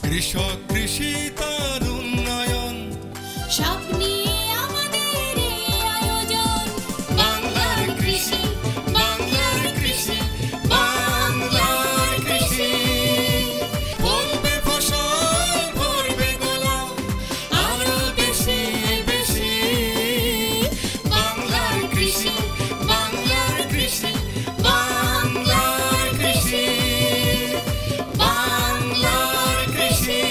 কৃষক কৃষি তার উন্নয়ন সব নিয়ে আমাদের এই আয়োজন। বাংলার কৃষি, বাংলার কৃষি, বাংলার কৃষি। ফলবে ফসল ভরবে গোলা আরো বেশি বেশি। বাংলার কৃষি, বাংলার কৃষি, বাংলার কৃষি, বাংলার কৃষি,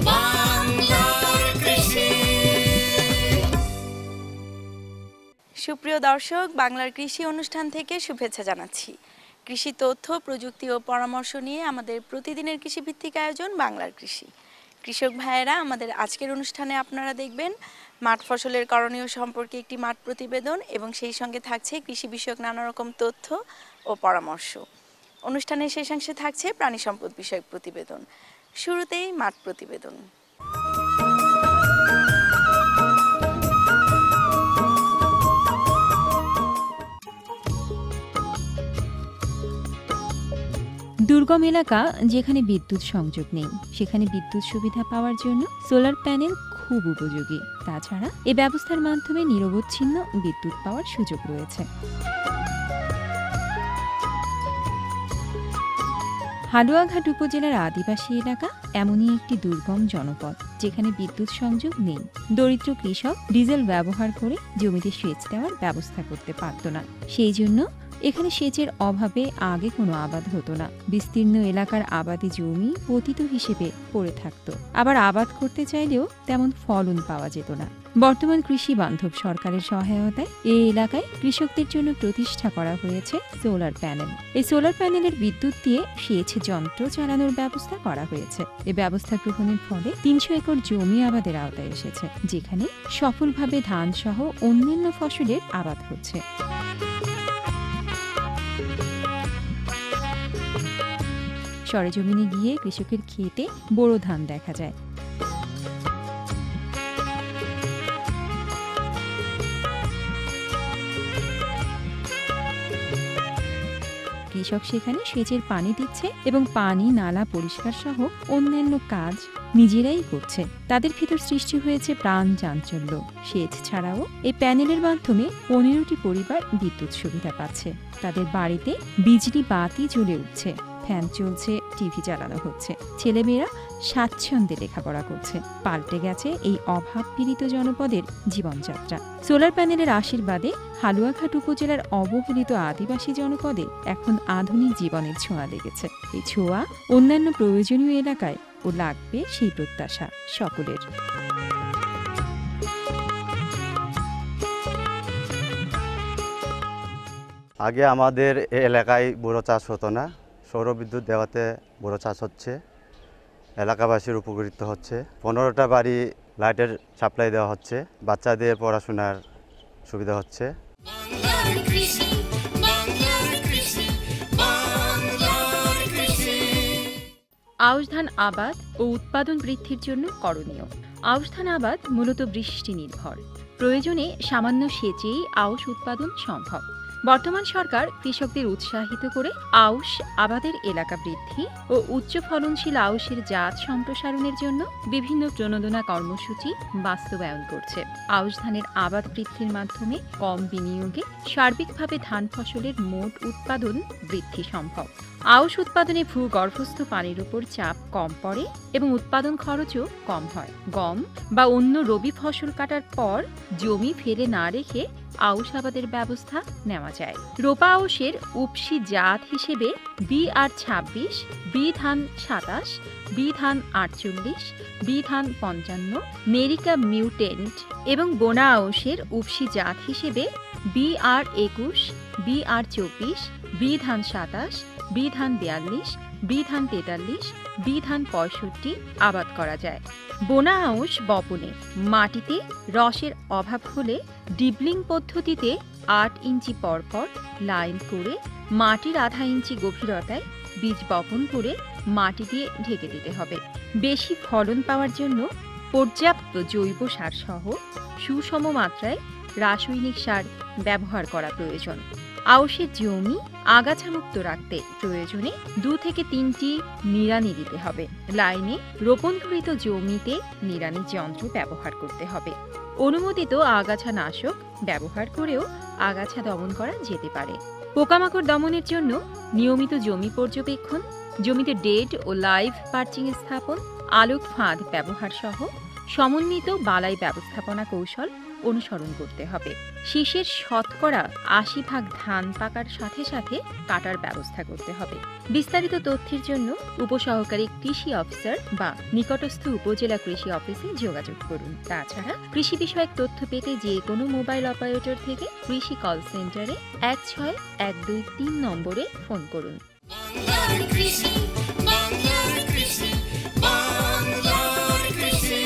বাংলার কৃষি। সুপ্রিয় দর্শক, বাংলার কৃষি অনুষ্ঠান থেকে শুভেচ্ছা জানাচ্ছি। কৃষি তথ্য, প্রযুক্তি ও পরামর্শ নিয়ে আমাদের প্রতিদিনের কৃষিভিত্তিক আয়োজন বাংলার কৃষি। কৃষক ভাইয়েরা, আমাদের আজকের অনুষ্ঠানে আপনারা দেখবেন মাঠ ফসলের করণীয় সম্পর্কে একটি মাঠ প্রতিবেদন এবং সেই সঙ্গে থাকছে কৃষি বিষয়ক নানা রকম তথ্য ও পরামর্শ। অনুষ্ঠানের শেষাংশে থাকছে প্রাণী সম্পদ বিষয়ক প্রতিবেদন। শুরুতেই মাঠ প্রতিবেদন। দুর্গম এলাকা যেখানে বিদ্যুৎ সংযোগ নেই, সেখানে বিদ্যুৎ সুবিধা পাওয়ার জন্য সোলার প্যানেল খুব উপযোগী। তাছাড়া এ ব্যবস্থার মাধ্যমে নিরবচ্ছিন্ন বিদ্যুৎ পাওয়ার সুযোগ রয়েছে। হালুয়াঘাট উপজেলার আদিবাসী এলাকা এমনই একটি দুর্গম জনপদ, যেখানে বিদ্যুৎ সংযোগ নেই। দরিদ্র কৃষক ডিজেল ব্যবহার করে জমিতে সেচ দেওয়ার ব্যবস্থা করতে পারত না। সেই জন্য এখানে সেচের অভাবে আগে কোনো আবাদ হতো না। বিস্তীর্ণ এলাকার আবাদি জমি পতিত হিসেবে পড়ে থাকত। আবার আবাদ করতে চাইলেও তেমন ফলন পাওয়া যেত না। বর্তমান কৃষি বান্ধব সরকারের সহায়তায় এই এলাকায় কৃষকদের জন্য প্রতিষ্ঠা করা হয়েছে সোলার প্যানেল। এই সোলার প্যানেলের বিদ্যুৎ দিয়ে সেচ যন্ত্র চালানোর ব্যবস্থা করা হয়েছে। এই ব্যবস্থা গ্রহণের ফলে ৩০০ একর জমি আবাদের আওতায় এসেছে, যেখানে সফলভাবে ধান সহ অন্যান্য ফসলের আবাদ হচ্ছে। সরেজমিনে গিয়ে কৃষকের ক্ষেতে বোরো ধান দেখা যায়। কৃষক সেখানে সেচের পানি দিচ্ছে এবং পানি নালা পরিষ্কার সহ অন্যান্য কাজ নিজেরাই করছে। তাদের ভিতর সৃষ্টি হয়েছে প্রাণ চাঞ্চল্য। সেচ ছাড়াও এই প্যানেলের মাধ্যমে ১৫টি পরিবার বিদ্যুৎ সুবিধা পাচ্ছে। তাদের বাড়িতে বিজলি বাতি জ্বলে উঠছে, ফ্যান চলছে, টিভি চালানো হচ্ছে। ছেলেমেয়েরা স্বাচ্ছন্দ্যে লেখাপড়া করছে। পাল্টে গেছে এই অভাব পীড়িত জনপদের জীবনযাত্রা। সোলার প্যানেলের আশীর্বাদে হালুয়াঘাট উপজেলার অবহেলিত আদিবাসী জনপদে এখন আধুনিক জীবনের ছোঁয়া লেগেছে। এই ছোঁয়া অন্যান্য প্রয়োজনীয় এলাকায় ও লাগবে সেই প্রত্যাশা সকলের। আগে আমাদের এই এলাকায় বোরো চাষ হতো না। সৌরবিদ্যুৎ দেওয়াতে বোরো চাষ হচ্ছে, এলাকাবাসীর উপকৃত হচ্ছে। 15টা বাড়ি লাইটের সাপ্লাই দেওয়া হচ্ছে, বাচ্চাদের পড়াশোনার সুবিধা হচ্ছে। বাংলার কৃষি, বাংলার কৃষি, বাংলার কৃষি। আউশ ধান আবাদ ও উৎপাদন বৃদ্ধির জন্য করণীয়। আউশ ধান আবাদ মূলত বৃষ্টি নির্ভর। প্রয়োজনে সামান্য সেচেই আউশ উৎপাদন সম্ভব। বর্তমান সরকার কৃষকদের উৎসাহিত করে আউশ আবাদের এলাকা বৃদ্ধি ও উচ্চ ফলনশীল আউশের জাত সম্প্রসারণের জন্য বিভিন্ন প্রণোদনা কর্মসূচি বাস্তবায়ন করছে। আউশ ধানের আবাদ বৃদ্ধির মাধ্যমে কম বিনিয়োগে সার্বিকভাবে ধান ফসলের মোট উৎপাদন বৃদ্ধি সম্ভব। আউশ উৎপাদনে ভূগর্ভস্থ পানির উপর চাপ কম পড়ে এবং উৎপাদন খরচও কম হয়। গম বা অন্য রবি ফসল কাটার পর জমি ফেলে না রেখে আউশ আবাদের ব্যবস্থা নেওয়া যায়। রোপা আউশের উপসি জাত হিসেবে BR26, বি ধান 27, বি ধান 48, বি ধান 55, নেরিকা মিউটেন্ট এবং বোনা আউশের উপসি জাত হিসেবে BR21, BR24, বি ধান 27, বি ধান 42, বি ধান 43, বি ধান 65 আবাদ করা যায়। বোনা আউশ বপনে মাটিতে রসের অভাব হলে ডিবলিং পদ্ধতিতে 8 ইঞ্চি পরপর লাইন করে মাটির আধা ইঞ্চি গভীরতায় বীজ বপন করে মাটি দিয়ে ঢেকে দিতে হবে। বেশি ফলন পাওয়ার জন্য পর্যাপ্ত জৈব সার সহ সুষম মাত্রায় রাসায়নিক সার ব্যবহার করা প্রয়োজন। আউশের জমি আগাছামুক্ত রাখতে প্রয়োজনে 2 থেকে 3টি নিড়ানি দিতে হবে। লাইনে রোপণকৃত জমিতে নিড়ানি যন্ত্র ব্যবহার করতে হবে। অনুমোদিত আগাছানাশক ব্যবহার করেও আগাছা দমন করা যেতে পারে। পোকামাকড় দমনের জন্য নিয়মিত জমি পর্যবেক্ষণ, জমিতে ডেড ও লাইভ পার্চিং স্থাপন, আলোক ফাঁদ ব্যবহার সহ সমন্বিত বালাই ব্যবস্থাপনা কৌশল অনুসরণ করতে হবে। শীষের শতকরা 80% ধান পাকার সাথে সাথে কাটার ব্যবস্থা করতে হবে। বিস্তারিত তথ্যের জন্য উপসহকারী কৃষি অফিসার বা নিকটস্থ উপজেলা কৃষি অফিসে যোগাযোগ করুন। তাছাড়া কৃষি বিষয়ক তথ্য পেতে যে কোনো মোবাইল অপারেটর থেকে কৃষি কল সেন্টারে 16123 নম্বরে ফোন করুন। বাংলার কৃষি, বাংলার কৃষি, বাংলার কৃষি।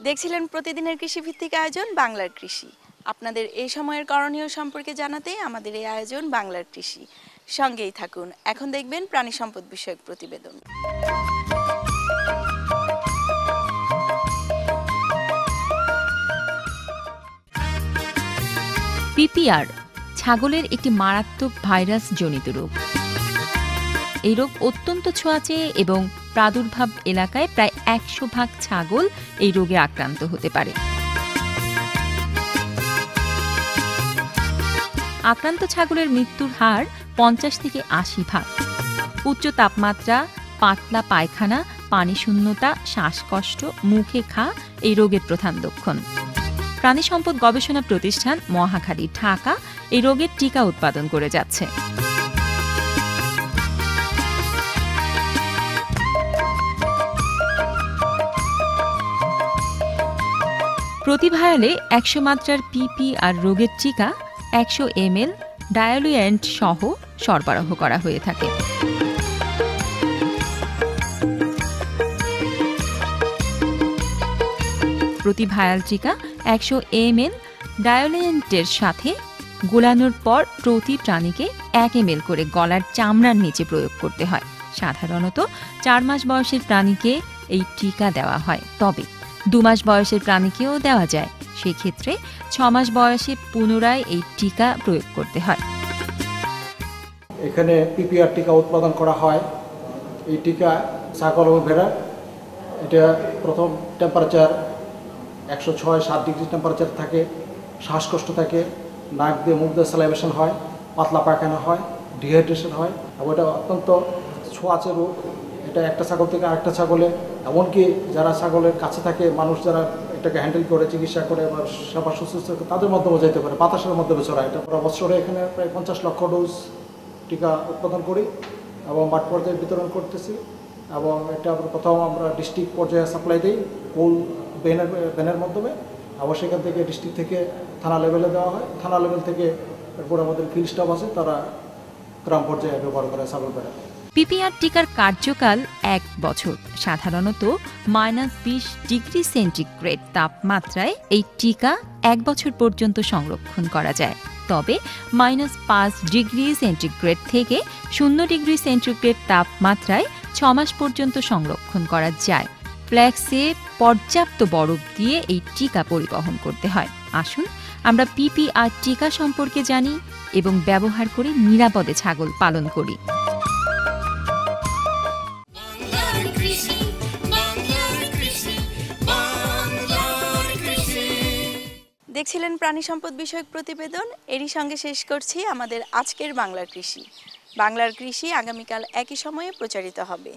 দেখছিলেন প্রতিদিনের কৃষিভিত্তিক আয়োজন বাংলার কৃষি। আপনাদের এই সময়ের করণীয় সম্পর্কে জানাতে আমাদের এই আয়োজন বাংলার কৃষি। সঙ্গেই থাকুন। এখন দেখবেন প্রাণী সম্পদ বিষয়ক প্রতিবেদন। পিপিআর ছাগলের একটি মারাত্মক ভাইরাস জনিত রোগ। এই রোগ অত্যন্ত ছোঁয়াচে এবং প্রাদুর্ভাব এলাকায় প্রায় 100% ছাগল এই রোগে আক্রান্ত হতে পারে। আক্রান্ত ছাগলের মৃত্যুর হার 50 থেকে 80%। উচ্চ তাপমাত্রা, পাতলা পায়খানা, পানি শূন্যতা, শ্বাসকষ্ট, মুখে ঘা এই রোগের প্রধান লক্ষণ। প্রাণী সম্পদ গবেষণা প্রতিষ্ঠান মহাখালী, ঢাকা এই রোগের টিকা উৎপাদন করে যাচ্ছে। প্রতি ভায়ালে 100 মাত্রার পিপিআর রোগের টিকা 100 ml ডায়ালুয়েন্ট সহ সরবরাহ করা হয়ে থাকে। প্রতি ভায়াল টিকা 100 ml ডায়ালুয়েন্টের সাথে গোলানোর পর প্রতি প্রাণীকে 1 ml করে গলার চামড়ার নিচে প্রয়োগ করতে হয়। সাধারণত 4 মাস বয়সের প্রাণীকে এই টিকা দেওয়া হয়, তবে 2 মাস বয়সের প্রাণীকেও দেওয়া যায়। সেক্ষেত্রে 6 মাস বয়সে পুনরায় এই টিকা প্রয়োগ করতে হয়। এখানে পিপিআর টিকা উৎপাদন করা হয়। এই টিকা ছাগল এবং ভেড়া, এটা প্রথম টেম্পারেচার 106-7 ডিগ্রি টেম্পারেচার থাকে, শ্বাসকষ্ট থাকে, নাক দিয়ে মুখ দিয়ে স্যালাইভেশন হয়, পাতলা পায়খানা হয়, ডিহাইড্রেশন হয় এবং এটা অত্যন্ত ছোঁয়াচে রোগ। এটা একটা ছাগল থেকে আরেকটা ছাগলে, এমনকি যারা ছাগলের কাছে থাকে, মানুষ যারা এটাকে হ্যান্ডেল করে চিকিৎসা করে বা সেবা শুশ্রূষা করে, তাদের মাধ্যমে যেতে পারে, বাতাসের মাধ্যমে ছড়ায়। এটা পুরো বছরে এখানে প্রায় 50 লক্ষ ডোজ টিকা উৎপাদন করি এবং মাঠ পর্যায়ে বিতরণ করতেছি। এবং এটা প্রথম আমরা ডিস্ট্রিক্ট পর্যায়ে সাপ্লাই দিই কোল ব্যানের মাধ্যমে, আবার সেখান থেকে ডিস্ট্রিক্ট থেকে থানা লেভেলে দেওয়া হয়। থানা লেভেল থেকে এরপর আমাদের ফিল্ড স্টাফ আছে, তারা গ্রাম পর্যায়ে ব্যবহার করে ছাগল ভেড়া। পিপিআর টিকার কার্যকাল 1 বছর। সাধারণত -20 ডিগ্রি সেন্টিগ্রেড তাপমাত্রায় এই টিকা 1 বছর পর্যন্ত সংরক্ষণ করা যায়। তবে -5 ডিগ্রি সেন্টিগ্রেড থেকে 0 ডিগ্রি সেন্টিগ্রেড তাপমাত্রায় 6 মাস পর্যন্ত সংরক্ষণ করা যায়। ফ্ল্যাক্সে পর্যাপ্ত বরফ দিয়ে এই টিকা পরিবহন করতে হয়। আসুন আমরা পিপিআর টিকা সম্পর্কে জানি এবং ব্যবহার করে নিরাপদে ছাগল পালন করি। বাংলার কৃষি, বাংলার কৃষি, বাংলার কৃষি। দেখছিলেন প্রাণী সম্পদ বিষয়ক প্রতিবেদন। এরই সঙ্গে শেষ করছি আমাদের আজকের বাংলার কৃষি। বাংলার কৃষি আগামীকাল একই সময়ে প্রচারিত হবে।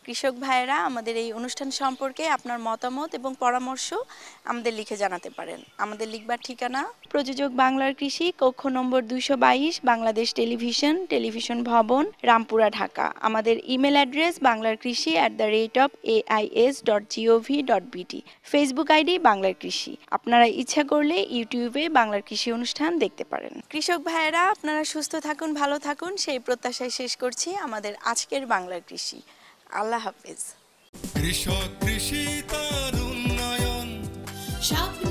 কৃষক ভাইয়েরা আমাদের এই অনুষ্ঠান সম্পর্কে আপনার মতামত এবং পরামর্শ আমাদের লিখে জানাতে পারেন। আমাদের লিখবার ঠিকানা প্রযোজক বাংলার কৃষি, কক্ষ নম্বর 222, বাংলাদেশ টেলিভিশন, টেলিভিশন ভবন, রামপুরা, ঢাকা। আমাদের email address banglarkrishi@ais.gov.bt। Facebook ID বাংলার কৃষি। আপনারা ইচ্ছা করলে ইউটিউবে বাংলার কৃষি অনুষ্ঠান দেখতে পারেন। কৃষক ভাইয়েরা আপনারা সুস্থ থাকুন, ভালো থাকুন, সেই প্রত্যাশায় শেষ করছি আমাদের আজকের বাংলার কৃষি। আল্লাহ হাফেজ। কৃষক, কৃষি তার উন্নয়ন, স্বপ্ন